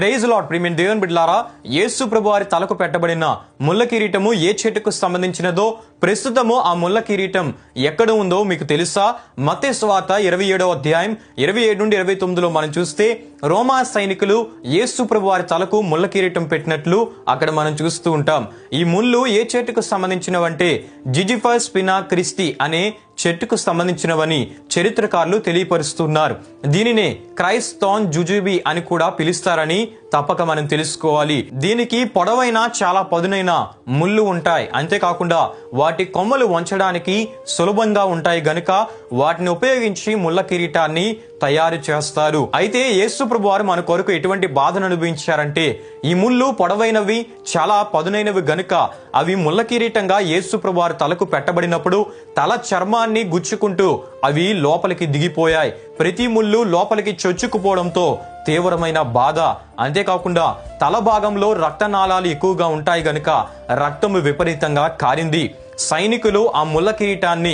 Praise lord. ప్రియమైన దేవుని బిడ్డలారా, యేసు ప్రభువారి తలకు పెట్టబడిన ముళ్ళ కిరీటము ఏ చెట్టుకు సంబంధించినదో, ప్రస్తుతము ఆ ముళ్ళ కిరీటం ఎక్కడ ఉందో మీకు తెలుసా? మత్తయి సువార్త 27వ అధ్యాయం 27 నుండి 29లో మనం చూస్తే రోమా సైనికులు యేసు ప్రభువారి తలకు ముళ్ళ కిరీటం పెట్టినట్లు అక్కడ మనం చూస్తూ ఉంటాం. ఈ ముళ్ళు ఏ చెట్టుకు సంబంధించినవంటే జిజిఫస్ పినా క్రిస్టి అనే చెట్టుకు సంబంధించినవని చరిత్రకారులు తెలియపరుస్తున్నారు. దీనినే క్రైస్తోన్ జుజుబి అని కూడా పిలుస్తారని తప్పక మనం తెలుసుకోవాలి. దీనికి పొడవైన చాలా పదునైన ముళ్ళు ఉంటాయి. అంతేకాకుండా వాటి కొమ్మలు వంచడానికి సులభంగా ఉంటాయి గనుక వాటిని ఉపయోగించి ముళ్ళ కిరీటాన్ని తయారు చేస్తారు. అయితే యేసు ప్రభువారు మన కొరకు ఎటువంటి బాధను అనుభవించారంటే, ఈ ముళ్ళు పొడవైనవి, చాలా పదునైనవి గనుక అవి ముళ్ళ కిరీటంగా యేసు ప్రభువారు తలకు పెట్టబడినప్పుడు తల చర్మాన్ని గుచ్చుకుంటూ అవి లోపలికి దిగిపోయాయి. ప్రతి ముళ్ళు లోపలికి చొచ్చుకుపోవడంతో తీవ్రమైన బాధ. అంతేకాకుండా తల భాగంలో రక్తనాళాలు ఎక్కువగా ఉంటాయి గనుక రక్తము విపరీతంగా కారింది. సైనికులు ఆ ముళ్ళ కిరీటాన్ని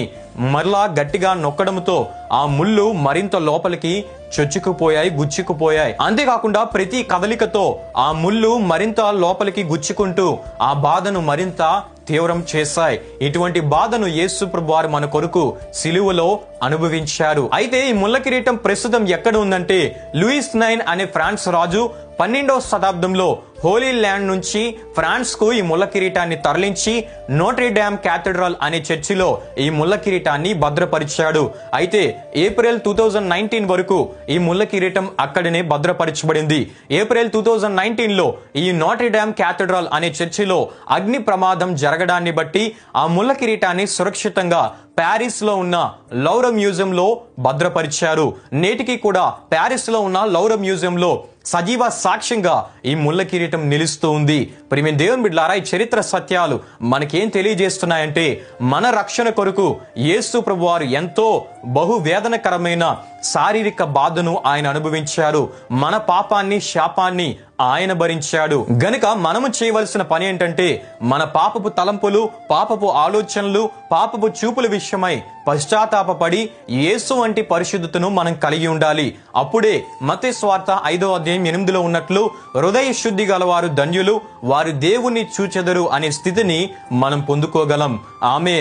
మరలా గట్టిగా నొక్కడంతో ఆ ముళ్ళు మరింత లోపలికి చొచ్చుకుపోయాయి, గుచ్చుకుపోయాయి. అంతేకాకుండా ప్రతి కదలికతో ఆ ముళ్ళు మరింత లోపలికి గుచ్చుకుంటూ ఆ బాధను మరింత తీవ్రం చేశాయి. ఇటువంటి బాధను యేసు ప్రభువారు మన కొరకు సిలువలో అనుభవించారు. అయితే ఈ ముళ్ళ కిరీటం ప్రస్తుతం ఎక్కడ ఉందంటే, లూయిస్ IX అనే ఫ్రాన్స్ రాజు 12వ శతాబ్దంలో హోలీ ల్యాండ్ నుంచి ఫ్రాన్స్ కు ఈ ముళ్ళ కిరీటాన్ని తరలించి నోట్రిడామ్ క్యాథడ్రల్ అనే చర్చిలో ఈ ముళ్ళ కిరీటాన్ని భద్రపరిచాడు. అయితే ఏప్రిల్ 2019 వరకు ఈ ముళ్ళ కిరీటం అక్కడనే భద్రపరచబడింది. ఏప్రిల్ 2019లో ఈ నోట్రిడామ్ క్యాథడ్రల్ అనే చర్చిలో అగ్ని ప్రమాదం జరగడాన్ని బట్టి ఆ ముళ్ళ కిరీటాన్ని సురక్షితంగా ప్యారిస్ లో ఉన్న లౌర మ్యూజియం లో భద్రపరిచారు. నేటికి కూడా ప్యారిస్ లో ఉన్న లౌర మ్యూజియం లో సజీవ సాక్ష్యంగా ఈ ముళ్ళ కిరీటం నిలుస్తూ ఉంది. ప్రియమైన దేవుని బిడ్డలారా, ఈ చరిత్ర సత్యాలు మనకేం తెలియజేస్తున్నాయంటే, మన రక్షణ కొరకు యేసు ప్రభువారు ఎంతో బహువేదనకరమైన శారీరక బాధను ఆయన అనుభవించారు. మన పాపాన్ని, శాపాన్ని ఆయన భరించాడు. గనుక మనము చేయవలసిన పని ఏంటంటే, మన పాపపు తలంపులు, పాపపు ఆలోచనలు, పాపపు చూపుల విషయమై పశ్చాత్తాపపడి యేసు వంటి పరిశుద్ధతను మనం కలిగి ఉండాలి. అప్పుడే మత్తయి సువార్త 5వ అధ్యాయం 8లో ఉన్నట్లు హృదయ శుద్ధి గలవారు ధన్యులు, వారు దేవుని చూచెదరు అనే స్థితిని మనం పొందుకోగలం. ఆమె